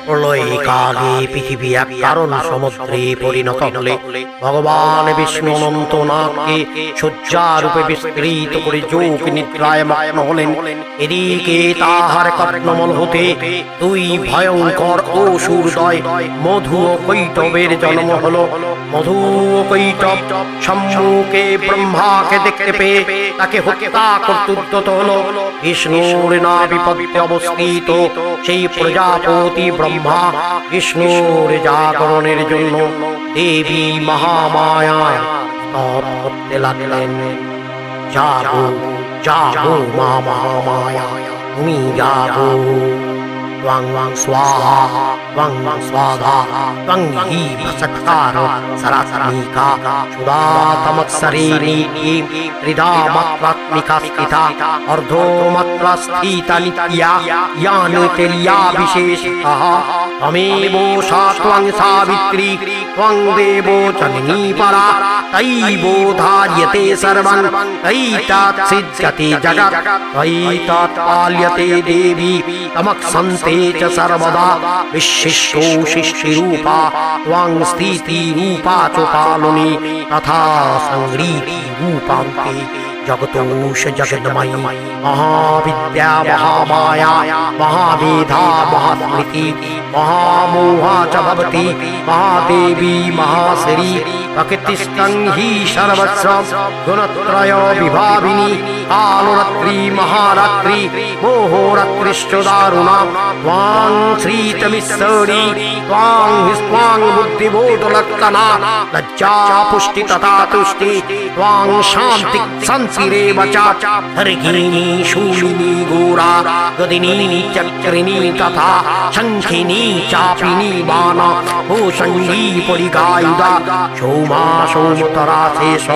প্রলয়কালে পৃথিবী এক কারণ সমুদ্রে পরিণত হলে ভগবান বিষ্ণু অনন্ত নাগকে শয্যারূপে বিস্তৃত করে যোগ নিদ্রায় মগ্ন হলেন। এদিকে তাহার কর্ণমল হতে দুই ভয়ঙ্কর অসুরদ্বয় মধু ও কৈটবের জন্ম হলো। মধু ও কৈটব সম্মুখে ব্রহ্মাকে দেখতে পেয়ে তাকে হত্যা করতে উদ্যত হলো। বিষ্ণুর নাভিপদ্যে অবস্থিত সেই প্রজাপতি ব্রহ্মা বিষ্ণুর জাগরণের জন্য দেবী মহামায়া স্তব করতে লাগলেন। জাগো জাগো মা মহামায়া, তুমি জাগো। त्वं स्वाहा त्वं स्वाधा त्वं हि भसत्कार सरासनिका क्षुधातमत्सरेणीति हृदामत्वात्मिका स्थिता अर्धोमत्वास्थिता नित्या यानुतेल्या विशेषतः त्वमेवोषा त्वं सावित्री त्वं देवो जननी परा तैवो धार्यते सर्वं तैतत्सिद्ध्यते जगत् त्वयैतत्पाल्यते देवी तमक्षन्ते च सर्वदा विशिष्टो शिष्टिरूपा त्वं स्थितिरूपा च पालुनी तथा संग्रीति रूपान्ते जगतोष जगन्मयी महाविद्या महामाया महामेधा महास्मृति महामोहा च भवति महादेवी महाश्री प्रकृतिस्थं हि सर्वस्व गुणत्रय विभाविनी कालरात्रि महारात्रि मोहरात्रिश्च दारुणा त्वां श्रीतमिस्सरी त्वां हिस्त्वां बुद्धिबोधलक्षणा लज्जा पुष्टि तथा तुष्टि त्वां शान्ति संसिरेव च हर्गिनी शूलिनी घोरा गदिनी चक्रिणी तथा शंखिनी चापिनी बाणा भूषणी परिगायुधा सोमा सोमतरा शेष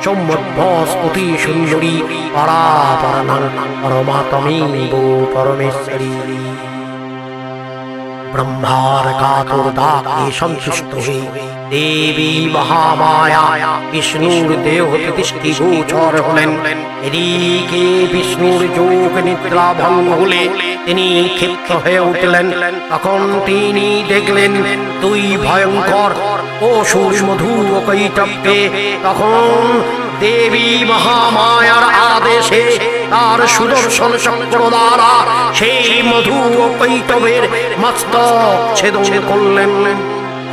सौमद्भस्पति सुंदरी परापरणं परमात्मेव परमेश्वरी। ब्रह्मार कातुर्दाके संतुष्ट हुए देवी महामाया विष्णुर देह হতে দৃষ্টি গোচর হলেন। এদিকে বিষ্ণুর যোগ নিদ্রা ভঙ্গ হলে তিনি ক্ষিপ্ত হয়ে উঠলেন। তখন তিনি দেখলেন দুই ভয়ঙ্কর অসুর মধু ও কৈটবকে। তখন দেবী মহামায়ার আদেশে তার সুদর্শন চক্র দ্বারা সেই মধু ও কৈটবের মস্তক ছেদন করলেন।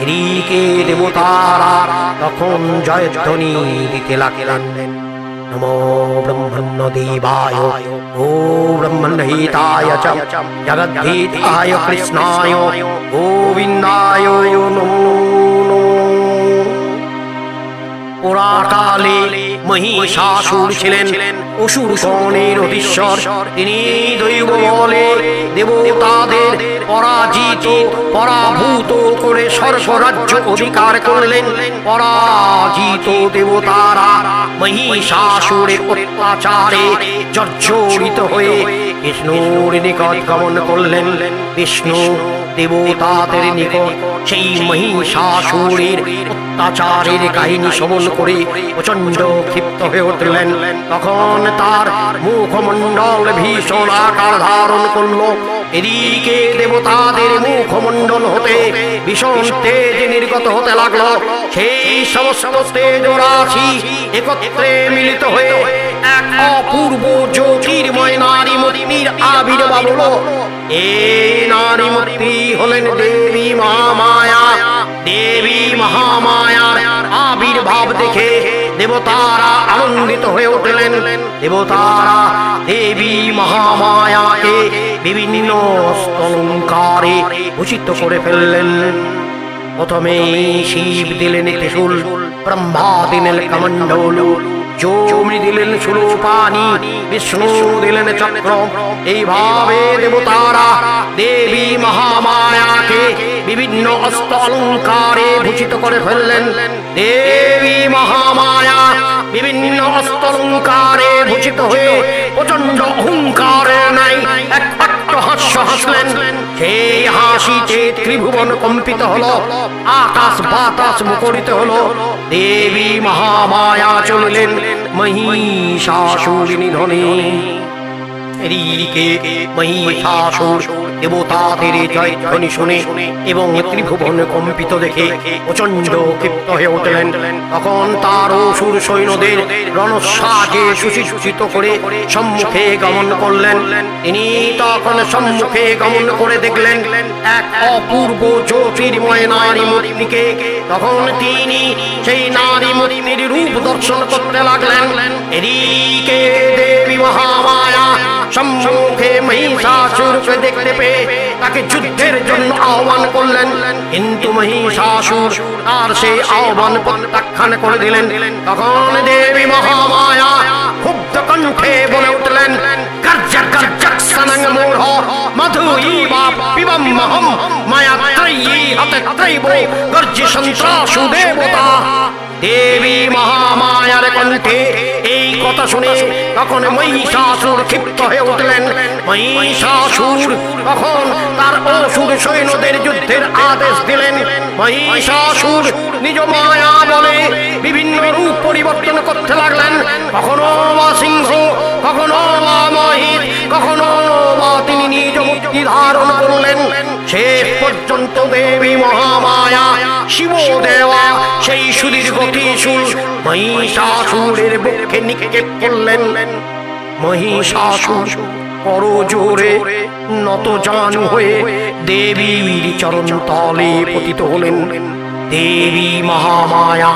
এদিকে দেবতারা তখন জয়ধ্বনি দিতে লাগলেন। নমো ব্রহ্মণ্য দেবায় ও ব্রহ্মণহিতায় চ জগদ্ধিতায় কৃষ্ণায় গোবিন্দায় নমো। পুরাকালে মহিষাসুর ছিলেন অসুর গণের অধীশ্বর। তিনি দৈব বলে দেবতাদের পরাজিত পরাভূত করে স্বর্গরাজ্য অধিকার করলেন। পরাজিত দেবতারা মহিষাসুরের অত্যাচারে জর্জরিত হয়ে বিষ্ণুর নিকট গমন করলেন। বিষ্ণু দেবতাদের নিকট সেই মহিষাসুরের অত্যাচারের কাহিনী শ্রবণ করে প্রচন্ড ক্ষিপ্ত হয়ে উঠলেন। তখন তার মুখমণ্ডল ভীষণ আকার ধারণ করল। এদিকে দেবতাদের মুখমণ্ডল হতে ভীষণ তেজ নির্গত হতে লাগলো। সেই সমস্ত তেজ রাশি একত্রে মিলিত হয়ে এক অপূর্ব জ্যোতির্ময় নারী মূর্তির আবির্ভাব হলো। এই নারী মূর্তি হলেন দেবী মহামায়া। দেবী মহামায়ার আবির্ভাব দেখে দেবতারা আনন্দিত হয়ে উঠলেন। দেবতারা দেবী মহামায়াকে বিভিন্ন অলঙ্কারে ভূষিত করে ফেললেন। প্রথমে শিব দিলেন ত্রিশূল, ব্রহ্মা দিলেন কমণ্ডল, যমী দিলেন শূলপাণি, বিষ্ণু দিলেন চক্র। এইভাবে দেবতারা দেবী মহামায়াকে বিভিন্ন অস্ত্র অলঙ্কারে ভূষিত করে ফেললেন। দেবী মহামায়া বিভিন্ন অস্ত্র অলঙ্কারে ভূষিত হয়ে প্রচন্ড অহংকারে নাই এক হাস্য হাসলেন। সেই হাসিতে ত্রিভুবন কম্পিত হলো, আকাশ বাতাস মুখরিত হলো। দেবী মহামায়া চললেন মহিষাসুর নিধনে। এদিকে মহিষাসুর দেবতাদের জয়ধ্বনি শুনে এবং ত্রিভুবন কম্পিত দেখে প্রচন্ড ক্ষিপ্ত হয়ে উঠলেন। তখন তার অসুর সৈন্যদের রণসাজে সুসজ্জিত করে সম্মুখে গমন করলেন। তিনি তখন সম্মুখে গমন করে দেখলেন এক অপূর্ব জ্যোতির্ময় নারী মূর্তিকে। তখন তিনি সেই নারী মূর্তির রূপ দর্শন করতে লাগলেন। এদিকে দেবী মহামায়া সম্মুখে মহিষাসুরকে দেখতে পেয়ে তাকে যুদ্ধের জন্য আহ্বান করলেন, কিন্তু মহিষাসুর তার সেই আহ্বান প্রত্যাখ্যান করে দিলেন। তখন দেবী মহামায়া ক্ষুব্ধ কণ্ঠে বলে উঠলেন, গর্জক গর্জক সনং মূঢ় মধুইবা পিবম্মহম মায়াত্রয়ী হতত্রৈবো গর্জি সন্ত্রাসু দেবতা। দেবী মহামায়ার কণ্ঠে এই কথা শুনে তখন মহিষাসুর ক্ষিপ্ত হয়ে উঠলেন। মহিষাসুর তখন তার অসুর সৈন্যদের যুদ্ধের আদেশ দিলেন। মহিষাসুর নিজ মায়া বলে বিভিন্ন রূপ পরিবর্তন করতে লাগলেন। কখনো বা সিংহ, কখনো বা মহিষ, কখনো বা তিনি নিজ মূর্তি ধারণ করলেন। শেষ পর্যন্ত দেবী মহামায়া শিব দেওয়া সেই সুদীর্ঘ ত্রিশূল মহিষাসুরের বুকে নিক্ষেপ করলেন। মহিষাসুর করজোরে নত জানু হয়ে দেবীর চরণ তলে পতিত হলেন। দেবী মহামায়া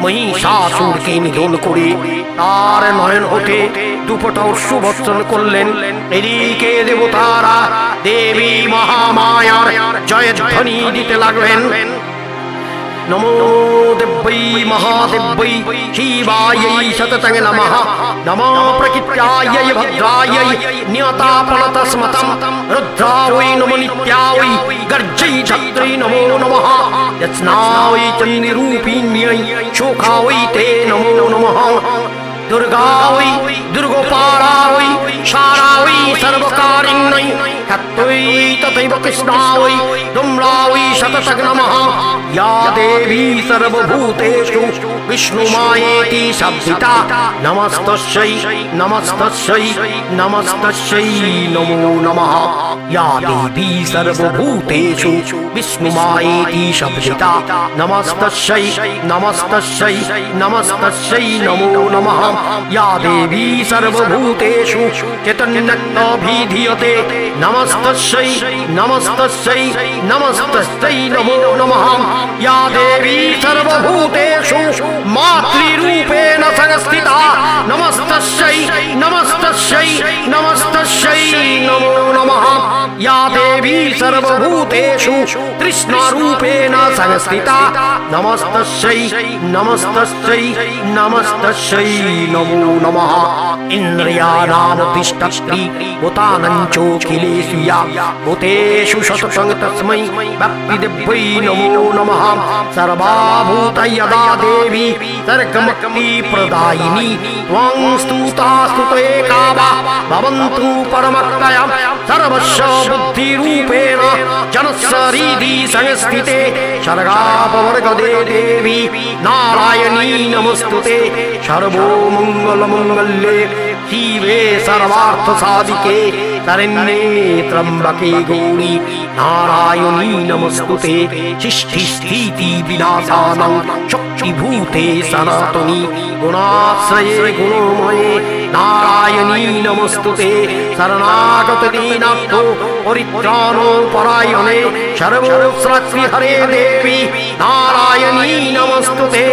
মহিষাসুরকে নিধন করে তার নয়ন হতে দুপটা অশ্রু বর্ষণ করলেন। এদিকে দেবতারা দেবী মহামায়ার জয়ধ্বনি দিতে লাগলেন। নমো দেব্যৈ মহাদেব্যৈ শিবাयै সততং নমঃ। নমো প্রকৃত্যাयै ভদ্রাयै নিয়তাপনতস্মতং রুদ্রাयै নমো নিত্যাयै গর্জৈ ধাত্রৈ নমো নমঃ। যৎস্নাयै চন্দ্ররূপিণ্यै শোকাयै তে নমো নমঃ। দুর্গাयै দুর্গোপারাयै সারাयै সর্বকারিণ্যৈ তত্ত্বৈ তথৈব কৃষ্ণাयै ধূম্রাयै সততং নমঃ। या देवी सर्वभूतेषु विष्णुमायेति शब्दिता नमस्तस्यै नमस्तस्यै नमस्तस्यै नमो नमः। या देवी सर्वभूतेषु विष्णुमायेति शब्दिता नमस्तस्यै नमस्तस्यै नमस्तस्यै नमो नमः। या देवी सर्वभूतेषु चैतन्यत्वाभिधीयते नमस्तस्यै नमस्तस्यै नमस्तस्यै नमो नमः। या देवी सर्वभूतेषु मातृरूपेण संस्थिता नमस्तस्यै नमस्तस्यै नमस्तस्यै नमो नमः। या देवी सर्वभूतेषु तृष्णारूपेण संस्थिता नमस्तस्यै नमस्तस्यै नमस्तस्यै नमो नमः। इन्द्रियाणामुत्तिष्ठति भूतानां चोखिलेषु या भूतेषु शतशं तस्मै भक्तिदेव्यै नमो नमः। सर्वभूत यदा देवी सर्गमुक्ति प्रदायिनी त्वं स्तुता स्तुते कावा भवन्तु परमक्तयः सर्वस्य बुद्धिरूपेण जनस्सरीदि संस्थिते सर्गापवर्गदे देवी नारायणी नमस्तुते। सर्वो मङ्गलमङ्गल्ये शिवे सर्वार्थसाधिके शरण्ये त्र्यम्बके गौरी नारायणी नमस्तुते। सृष्टिस्थिति विनाशानं शक्तिभूते सनातनी गुणाश्रये गुणमये नारायणी नमस्तुते। शरणागत दीनार्थो परित्राणो परायणे सर्वोत्सृष्टिहरे देवी नारायणी नमस्तुते।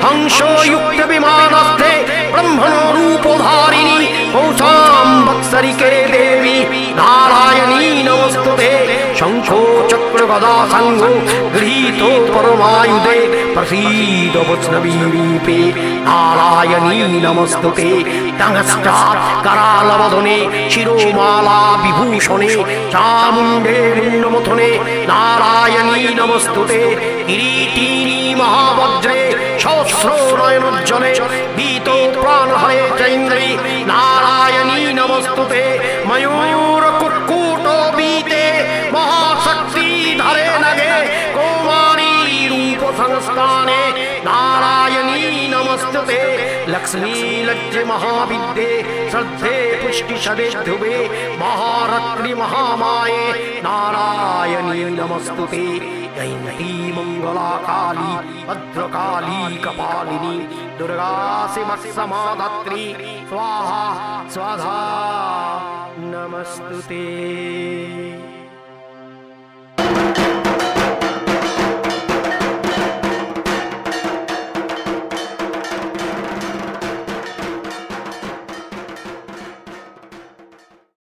हंसो युक्त विमानस्थे ब्रह्मणो रूपधारिणी कौशां वत्सरिके देवी नारायणी नमस्तुते। शंखो चक्र गदा संघो गृहीतो परमायुधे प्रसीद वैष्णवी रूपे नारायणी नमस्तुते। तंगस्त्रात् करालवदने शिरोमाला विभूषणे चामुण्डे मुण्डमथने नारायणी नमस्तुते। किरीटिनी महावज्रे सहस्रो नयनोज्ज्वले भीतो प्राणहरे चैन्द्री नारायणी नमस्तुते। मयूर कुक्कुटो बीते महाशक्ति धरे नगे कौमारी रूप संस्थाने नारायणी नमस्तुते। नमस्तुते लक्ष्मी लज्जे महाविद्ये श्रद्धे पुष्टि सदे ध्रुवे महारत्रि महामाये नारायणी नमस्तुते जयंती मंगला काली भद्रकाली कपालिनी दुर्गा सिमत्समाधात्री स्वाहा स्वाधा नमस्तुते।